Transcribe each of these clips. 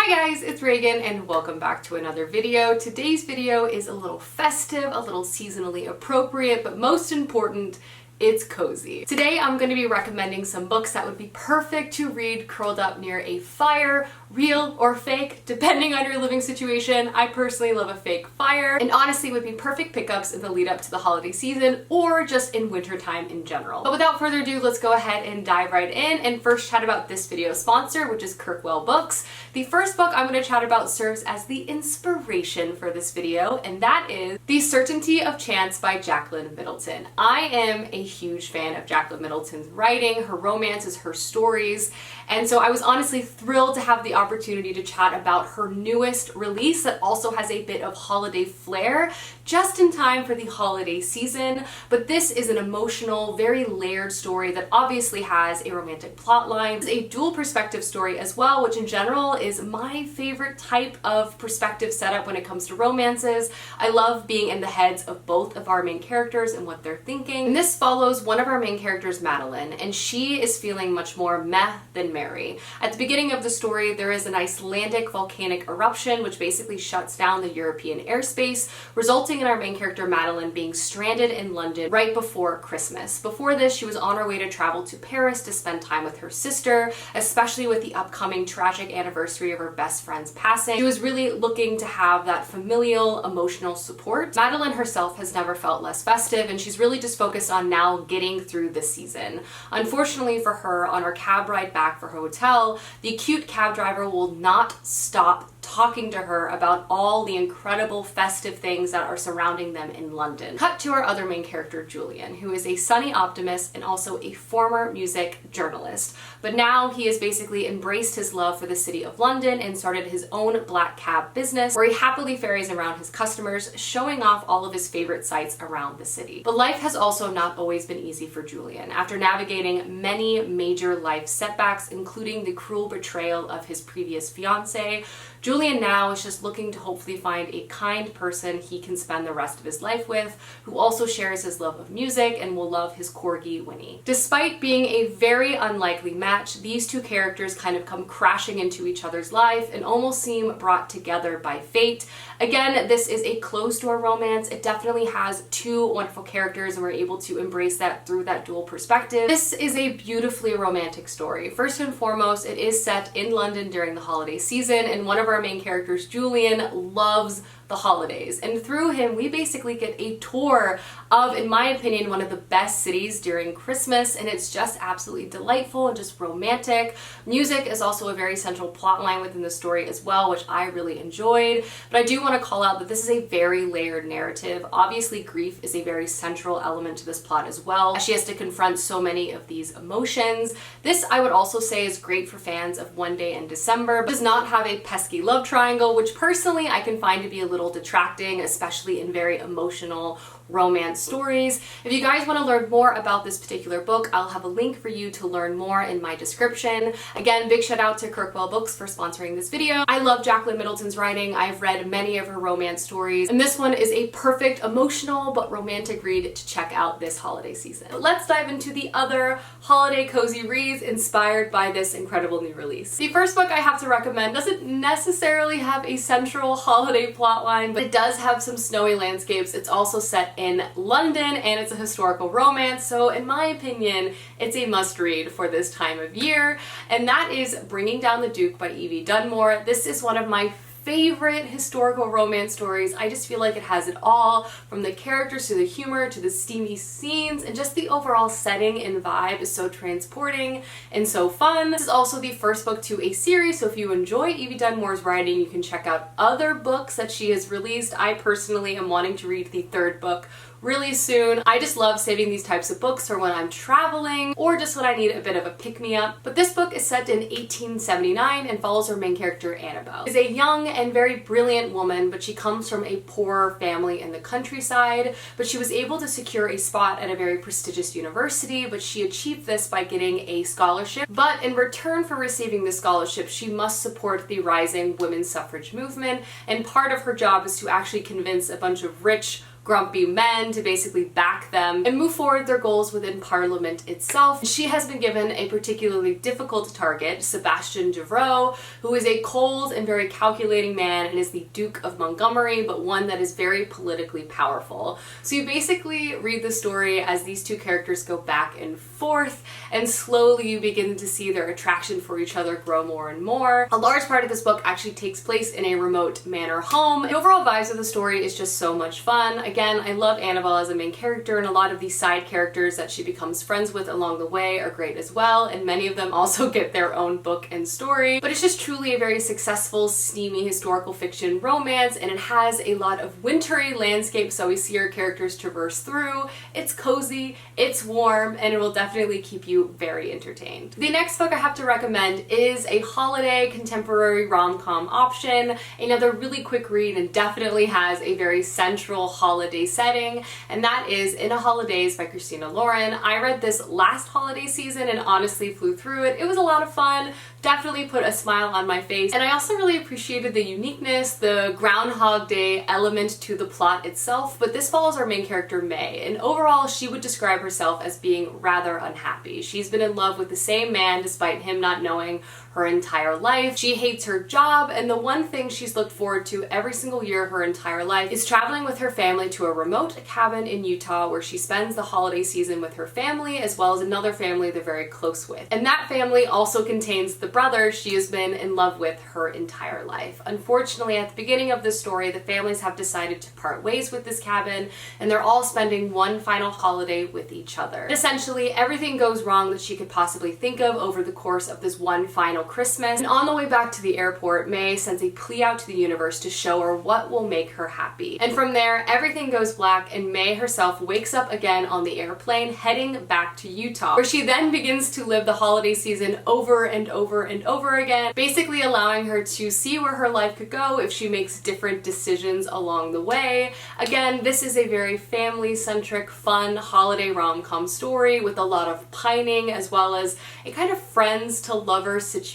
Hi guys, it's Reagan and welcome back to another video. Today's video is a little festive, a little seasonally appropriate, but most important, it's cozy. Today I'm going to be recommending some books that would be perfect to read curled up near a fire, real or fake, depending on your living situation. I personally love a fake fire, and honestly would be perfect pickups in the lead up to the holiday season or just in wintertime in general. But without further ado, let's go ahead and dive right in and first chat about this video's sponsor, which is Kirkwell Books. The first book I'm going to chat about serves as the inspiration for this video, and that is The Certainty of Chance by Jacqueline Middleton. I am a huge fan of Jacqueline Middleton's writing, her romances, her stories, and so I was honestly thrilled to have the opportunity to chat about her newest release that also has a bit of holiday flair, just in time for the holiday season. But this is an emotional, very layered story that obviously has a romantic plot line. It's a dual perspective story as well, which in general is my favorite type of perspective setup when it comes to romances. I love being in the heads of both of our main characters and what they're thinking. And this follows one of our main characters, Madeline, and she is feeling much more meh than merry. At the beginning of the story, there is an Icelandic volcanic eruption which basically shuts down the European airspace, resulting in our main character Madeline being stranded in London right before Christmas. Before this, she was on her way to travel to Paris to spend time with her sister, especially with the upcoming tragic anniversary of her best friend's passing. She was really looking to have that familial, emotional support. Madeline herself has never felt less festive, and she's really just focused on now getting through the season. Unfortunately for her, on her cab ride back for her hotel, the cute cab driver will not stop talking to her about all the incredible festive things that are surrounding them in London. Cut to our other main character, Julian, who is a sunny optimist and also a former music journalist. But now he has basically embraced his love for the city of London and started his own black cab business where he happily ferries around his customers, showing off all of his favorite sights around the city. But life has also not always been easy for Julian. After navigating many major life setbacks, including the cruel betrayal of his previous fiancée, Julian now is just looking to hopefully find a kind person he can spend the rest of his life with, who also shares his love of music and will love his corgi Winnie. Despite being a very unlikely match, these two characters kind of come crashing into each other's life and almost seem brought together by fate. Again, this is a closed-door romance. It definitely has two wonderful characters, and we're able to embrace that through that dual perspective. This is a beautifully romantic story. First and foremost, it is set in London during the holiday season, and one of our main characters, Julian, loves the holidays, and through him we basically get a tour of, in my opinion, one of the best cities during Christmas, and it's just absolutely delightful and just romantic. Music is also a very central plot line within the story as well, which I really enjoyed. But I do want to call out that this is a very layered narrative. Obviously, grief is a very central element to this plot as well, as she has to confront so many of these emotions. This, I would also say, is great for fans of One Day in December, but does not have a pesky love triangle, which personally I can find to be a little detracting, especially in very emotional romance stories. If you guys want to learn more about this particular book, I'll have a link for you to learn more in my description. Again, big shout out to Kirkwell Books for sponsoring this video. I love Jacqueline Middleton's writing. I've read many of her romance stories, and this one is a perfect emotional but romantic read to check out this holiday season. But let's dive into the other holiday cozy reads inspired by this incredible new release. The first book I have to recommend doesn't necessarily have a central holiday plotline, but it does have some snowy landscapes. It's also set in London, and it's a historical romance, so in my opinion, it's a must-read for this time of year, and that is Bringing Down the Duke by Evie Dunmore. This is one of my favorite historical romance stories. I just feel like it has it all, from the characters to the humor to the steamy scenes, and just the overall setting and vibe is so transporting and so fun. This is also the first book to a series, so if you enjoy Evie Dunmore's writing, you can check out other books that she has released. I personally am wanting to read the third book really soon. I just love saving these types of books for when I'm traveling or just when I need a bit of a pick-me-up. But this book is set in 1879 and follows our main character, Annabelle. She's a young and very brilliant woman, but she comes from a poor family in the countryside, but she was able to secure a spot at a very prestigious university, but she achieved this by getting a scholarship. But in return for receiving this scholarship, she must support the rising women's suffrage movement, and part of her job is to actually convince a bunch of rich grumpy men to basically back them and move forward their goals within Parliament itself. She has been given a particularly difficult target, Sebastian Devereux, who is a cold and very calculating man and is the Duke of Montgomery, but one that is very politically powerful. So you basically read the story as these two characters go back and forth, and slowly you begin to see their attraction for each other grow more and more. A large part of this book actually takes place in a remote manor home. The overall vibes of the story is just so much fun. Again, I love Annabelle as a main character, and a lot of these side characters that she becomes friends with along the way are great as well, and many of them also get their own book and story. But it's just truly a very successful, steamy historical fiction romance, and it has a lot of wintry landscapes so we see our characters traverse through. It's cozy, it's warm, and it will definitely keep you very entertained. The next book I have to recommend is a holiday contemporary rom-com option, another really quick read, and definitely has a very central holiday setting, and that is In a Holidays by Christina Lauren. I read this last holiday season and honestly flew through it. It was a lot of fun, definitely put a smile on my face, and I also really appreciated the uniqueness, the Groundhog Day element to the plot itself. But this follows our main character May, and overall she would describe herself as being rather unhappy. She's been in love with the same man despite him not knowing her entire life. She hates her job, and the one thing she's looked forward to every single year her entire life is traveling with her family to a remote cabin in Utah where she spends the holiday season with her family as well as another family they're very close with. And that family also contains the brother she has been in love with her entire life. Unfortunately, at the beginning of this story, the families have decided to part ways with this cabin, and they're all spending one final holiday with each other. Essentially, everything goes wrong that she could possibly think of over the course of this one final Christmas. And on the way back to the airport, May sends a plea out to the universe to show her what will make her happy. And from there, everything goes black, and May herself wakes up again on the airplane heading back to Utah, where she then begins to live the holiday season over and over and over again, basically allowing her to see where her life could go if she makes different decisions along the way. Again, this is a very family-centric, fun holiday rom-com story with a lot of pining as well as a kind of friends to lovers situation.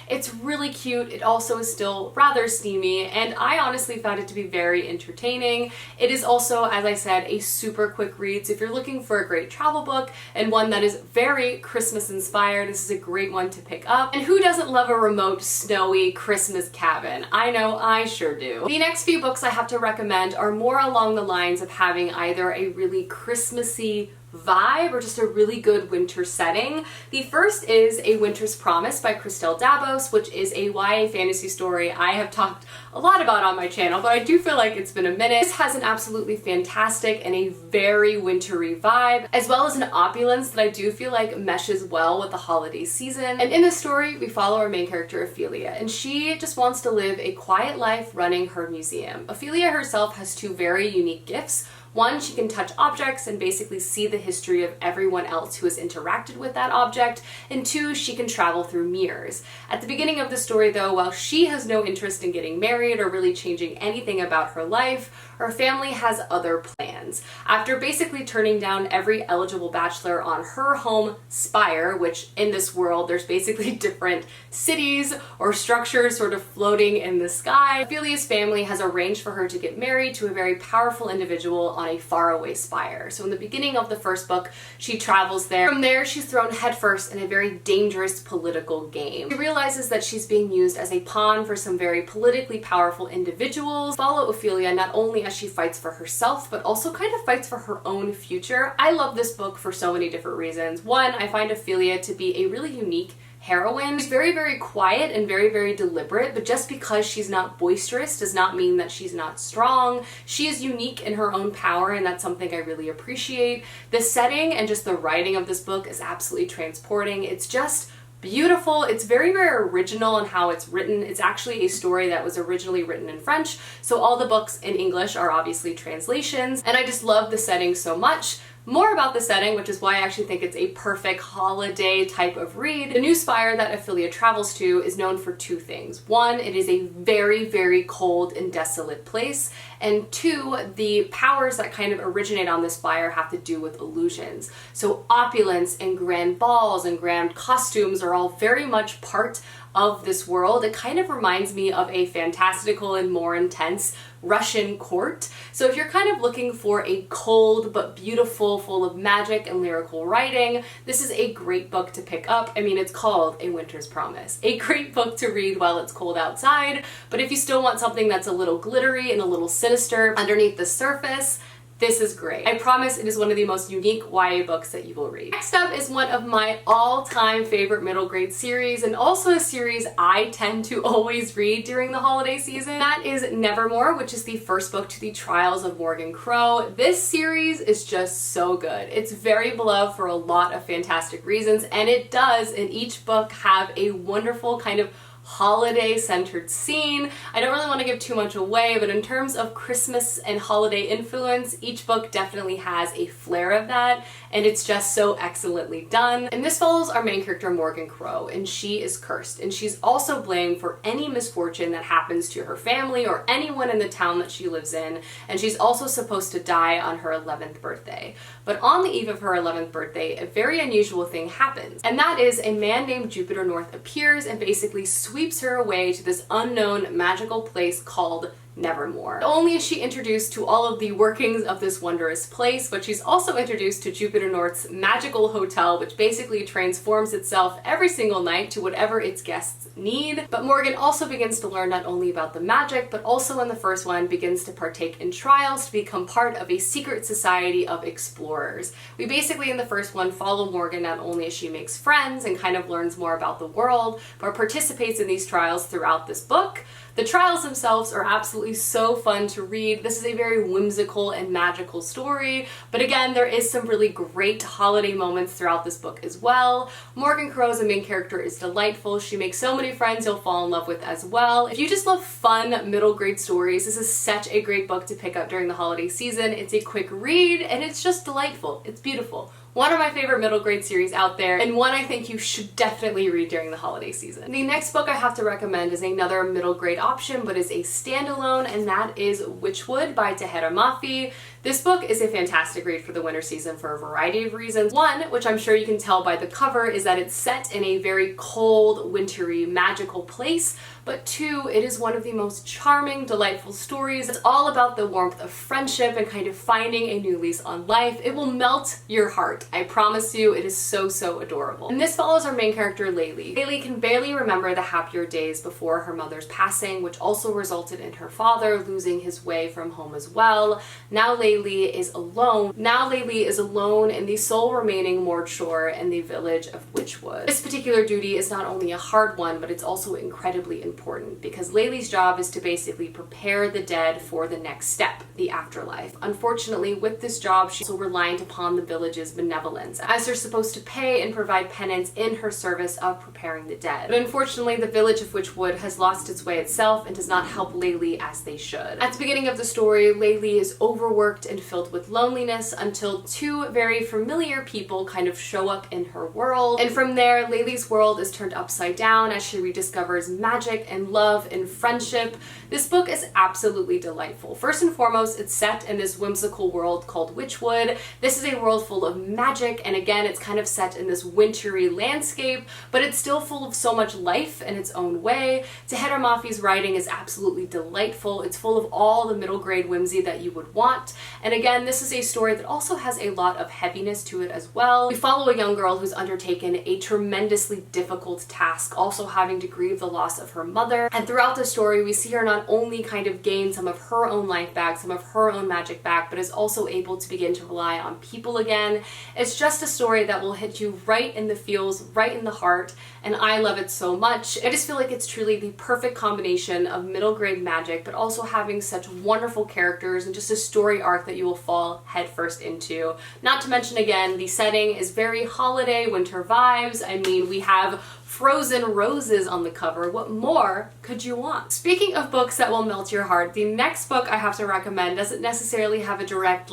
It's really cute. It also is still rather steamy, and I honestly found it to be very entertaining. It is also, as I said, a super quick read, so if you're looking for a great travel book and one that is very Christmas inspired, this is a great one to pick up. And who doesn't love a remote, snowy Christmas cabin? I know I sure do. The next few books I have to recommend are more along the lines of having either a really Christmassy vibe or just a really good winter setting. The first is A Winter's Promise by Christelle Dabos, which is a YA fantasy story I have talked a lot about on my channel, but I do feel like it's been a minute. This has an absolutely fantastic and a very wintry vibe, as well as an opulence that I do feel like meshes well with the holiday season. And in this story, we follow our main character, Ophelia, and she just wants to live a quiet life running her museum. Ophelia herself has two very unique gifts. One, she can touch objects and basically see the history of everyone else who has interacted with that object, and two, she can travel through mirrors. At the beginning of the story though, while she has no interest in getting married or really changing anything about her life, her family has other plans. After basically turning down every eligible bachelor on her home spire, which in this world there's basically different cities or structures sort of floating in the sky, Ophelia's family has arranged for her to get married to a very powerful individual on a faraway spire. So in the beginning of the first book, she travels there. From there, she's thrown headfirst in a very dangerous political game. She realizes that she's being used as a pawn for some very politically powerful individuals. Follow Ophelia not only as she fights for herself, but also kind of fights for her own future. I love this book for so many different reasons. One, I find Ophelia to be a really unique heroine. She's very, very quiet and very, very deliberate, but just because she's not boisterous does not mean that she's not strong. She is unique in her own power, and that's something I really appreciate. The setting and just the writing of this book is absolutely transporting. It's just beautiful. It's very, very original in how it's written. It's actually a story that was originally written in French, so all the books in English are obviously translations, and I just love the setting so much. More about the setting, which is why I actually think it's a perfect holiday type of read. The new spire that Ophelia travels to is known for two things. One, it is a very, very cold and desolate place. And two, the powers that kind of originate on this spire have to do with illusions. So opulence and grand balls and grand costumes are all very much part of this world. It kind of reminds me of a fantastical and more intense Russian court. So if you're kind of looking for a cold but beautiful, full of magic and lyrical writing, this is a great book to pick up. I mean, it's called A Winter's Promise. A great book to read while it's cold outside, but if you still want something that's a little glittery and a little sinister underneath the surface, this is great. I promise it is one of the most unique YA books that you will read. Next up is one of my all-time favorite middle grade series, and also a series I tend to always read during the holiday season. That is Nevermoor, which is the first book to the Trials of Morgan Crow. This series is just so good. It's very beloved for a lot of fantastic reasons, and it does in each book have a wonderful kind of holiday-centered scene. I don't really want to give too much away, but in terms of Christmas and holiday influence, each book definitely has a flair of that, and it's just so excellently done. And this follows our main character, Morgan Crow, and she is cursed, and she's also blamed for any misfortune that happens to her family or anyone in the town that she lives in, and she's also supposed to die on her 11th birthday. But on the eve of her 11th birthday, a very unusual thing happens, and that is a man named Jupiter North appears and basically sweeps her away to this unknown magical place called Nevermoor. Not only is she introduced to all of the workings of this wondrous place, but she's also introduced to Jupiter North's magical hotel, which basically transforms itself every single night to whatever its guests need. But Morgan also begins to learn not only about the magic, but also in the first one begins to partake in trials to become part of a secret society of explorers. We basically in the first one follow Morgan not only as she makes friends and kind of learns more about the world, but participates in these trials throughout this book. The trials themselves are absolutely so fun to read. This is a very whimsical and magical story, but again, there is some really great holiday moments throughout this book as well. Morgan Crow as a main character is delightful. She makes so many friends you'll fall in love with as well. If you just love fun middle grade stories, this is such a great book to pick up during the holiday season. It's a quick read and it's just delightful. It's beautiful. One of my favorite middle grade series out there, and one I think you should definitely read during the holiday season. The next book I have to recommend is another middle grade option, but is a standalone, and that is Witchwood by Tahera Mafi. This book is a fantastic read for the winter season for a variety of reasons. One, which I'm sure you can tell by the cover, is that it's set in a very cold, wintry, magical place, but two, it is one of the most charming, delightful stories. It's all about the warmth of friendship and kind of finding a new lease on life. It will melt your heart. I promise you, it is so, so adorable. And this follows our main character, Laylee. Laylee can barely remember the happier days before her mother's passing, which also resulted in her father losing his way from home as well. Now Laylee is alone. Now Laylee is alone in the sole remaining moored shore in the village of Witchwood. This particular duty is not only a hard one, but it's also incredibly important because Laylee's job is to basically prepare the dead for the next step, the afterlife. Unfortunately, with this job, she's also reliant upon the village's benevolence, as they're supposed to pay and provide penance in her service of preparing the dead. But unfortunately, the village of Witchwood has lost its way itself and does not help Laylee as they should. At the beginning of the story, Laylee is overworked and filled with loneliness until two very familiar people kind of show up in her world. And from there, Laylee's world is turned upside down as she rediscovers magic and love and friendship. This book is absolutely delightful. First and foremost, it's set in this whimsical world called Witchwood. This is a world full of magic, and again, it's kind of set in this wintry landscape, but it's still full of so much life in its own way. Tahera Mafi's writing is absolutely delightful. It's full of all the middle grade whimsy that you would want. And again, this is a story that also has a lot of heaviness to it as well. We follow a young girl who's undertaken a tremendously difficult task, also having to grieve the loss of her mother. And throughout the story, we see her not only kind of gain some of her own life back, some of her own magic back, but is also able to begin to rely on people again. It's just a story that will hit you right in the feels, right in the heart, and I love it so much. I just feel like it's truly the perfect combination of middle grade magic, but also having such wonderful characters and just a story arc that you will fall headfirst into. Not to mention, again, the setting is very holiday, winter vibes. I mean, we have frozen roses on the cover. What more could you want? Speaking of books that will melt your heart, the next book I have to recommend doesn't necessarily have a direct,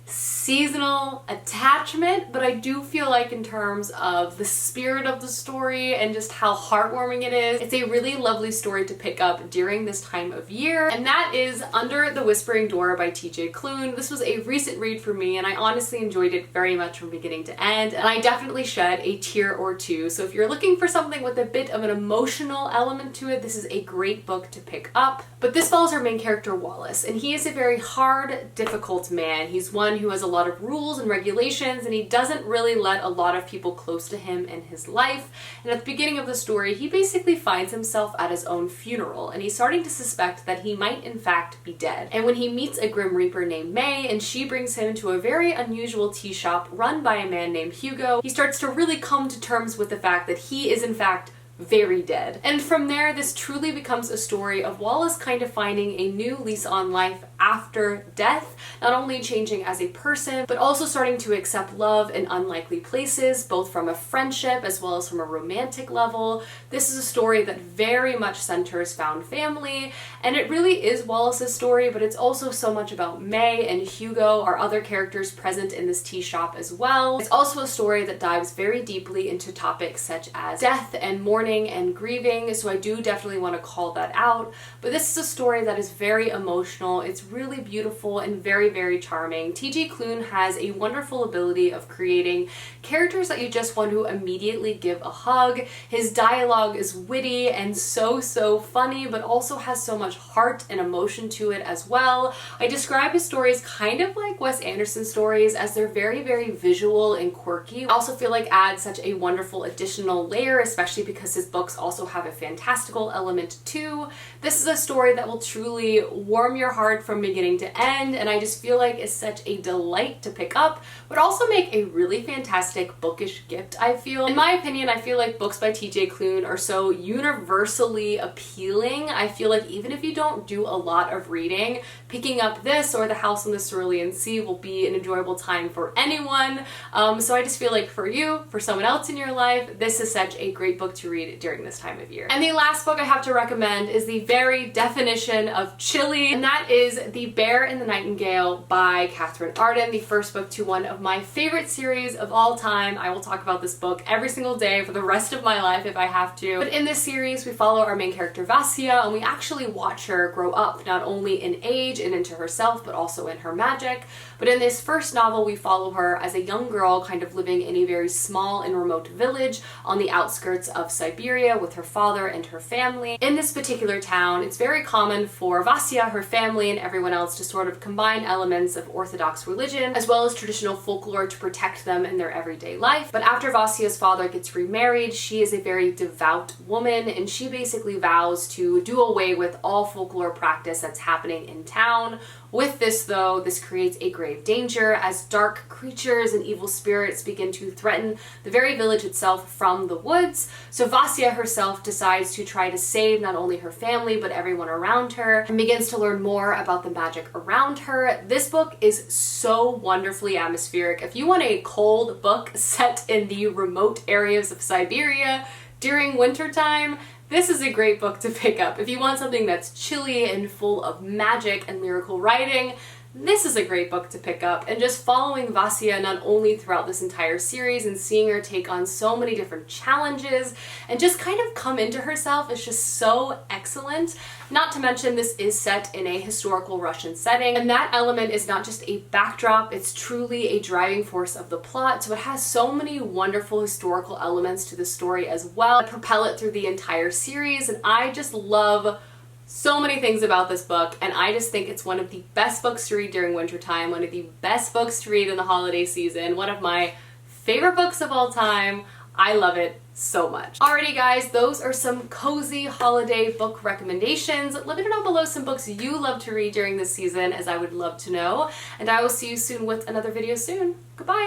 seasonal attachment, but I do feel like in terms of the spirit of the story and just how heartwarming it is, it's a really lovely story to pick up during this time of year, and that is Under the Whispering Door by TJ Klune. This was a recent read for me, and I honestly enjoyed it very much from beginning to end, and I definitely shed a tear or two. So if you're looking for something with a bit of an emotional element to it, this is a great book to pick up. But this follows our main character Wallace, and he is a very hard, difficult man. He's one who has a lot of rules and regulations, and he doesn't really let a lot of people close to him in his life. And at the beginning of the story, he basically finds himself at his own funeral, and he's starting to suspect that he might in fact be dead. And when he meets a Grim Reaper named May, and she brings him to a very unusual tea shop run by a man named Hugo, he starts to really come to terms with the fact that he is in fact very dead. And from there, this truly becomes a story of Wallace kind of finding a new lease on life after death, not only changing as a person, but also starting to accept love in unlikely places, both from a friendship as well as from a romantic level. This is a story that very much centers found family, and it really is Wallace's story, but it's also so much about May and Hugo, our other characters present in this tea shop as well. It's also a story that dives very deeply into topics such as death and mourning and grieving, so I do definitely want to call that out. But this is a story that is very emotional. It's really beautiful and very, very charming. TJ Klune has a wonderful ability of creating characters that you just want to immediately give a hug. His dialogue is witty and so funny, but also has so much heart and emotion to it as well. I describe his stories kind of like Wes Anderson's stories, as they're very, very visual and quirky. I also feel like adds such a wonderful additional layer, especially because his books also have a fantastical element too. This is a story that will truly warm your heart from beginning to end, and I just feel like it's such a delight to pick up, but also make a really fantastic bookish gift, I feel. In my opinion, I feel like books by TJ Klune are so universally appealing. I feel like even if you don't do a lot of reading, picking up this or The House on the Cerulean Sea will be an enjoyable time for anyone. So I just feel like for you, for someone else in your life, this is such a great book to read during this time of year. And the last book I have to recommend is the very definition of chilly, and that is The Bear and the Nightingale by Catherine Arden, the first book to one of my favorite series of all time. I will talk about this book every single day for the rest of my life if I have to. But in this series, we follow our main character Vasya, and we actually watch her grow up, not only in age and into herself, but also in her magic. But in this first novel, we follow her as a young girl kind of living in a very small and remote village on the outskirts of Siberia with her father and her family. In this particular town, it's very common for Vasya, her family, and everyone else to sort of combine elements of Orthodox religion as well as traditional folklore to protect them in their everyday life. But after Vasya's father gets remarried, she is a very devout woman, and she basically vows to do away with all folklore practice that's happening in town. With this, though, this creates a grave danger as dark creatures and evil spirits begin to threaten the very village itself from the woods. So Vasya herself decides to try to save not only her family but everyone around her, and begins to learn more about the magic around her. This book is so wonderfully atmospheric. If you want a cold book set in the remote areas of Siberia during wintertime, this is a great book to pick up. If you want something that's chilly and full of magic and lyrical writing, this is a great book to pick up. And just following Vasya not only throughout this entire series and seeing her take on so many different challenges and just kind of come into herself is just so excellent. Not to mention, this is set in a historical Russian setting, and that element is not just a backdrop, it's truly a driving force of the plot. So it has so many wonderful historical elements to the story as well that propel it through the entire series, and I just love so many things about this book, and I just think it's one of the best books to read during wintertime, one of the best books to read in the holiday season, one of my favorite books of all time. I love it so much. Alrighty guys, those are some cozy holiday book recommendations. Let me know down below some books you love to read during this season, as I would love to know, and I will see you soon with another video soon. Goodbye!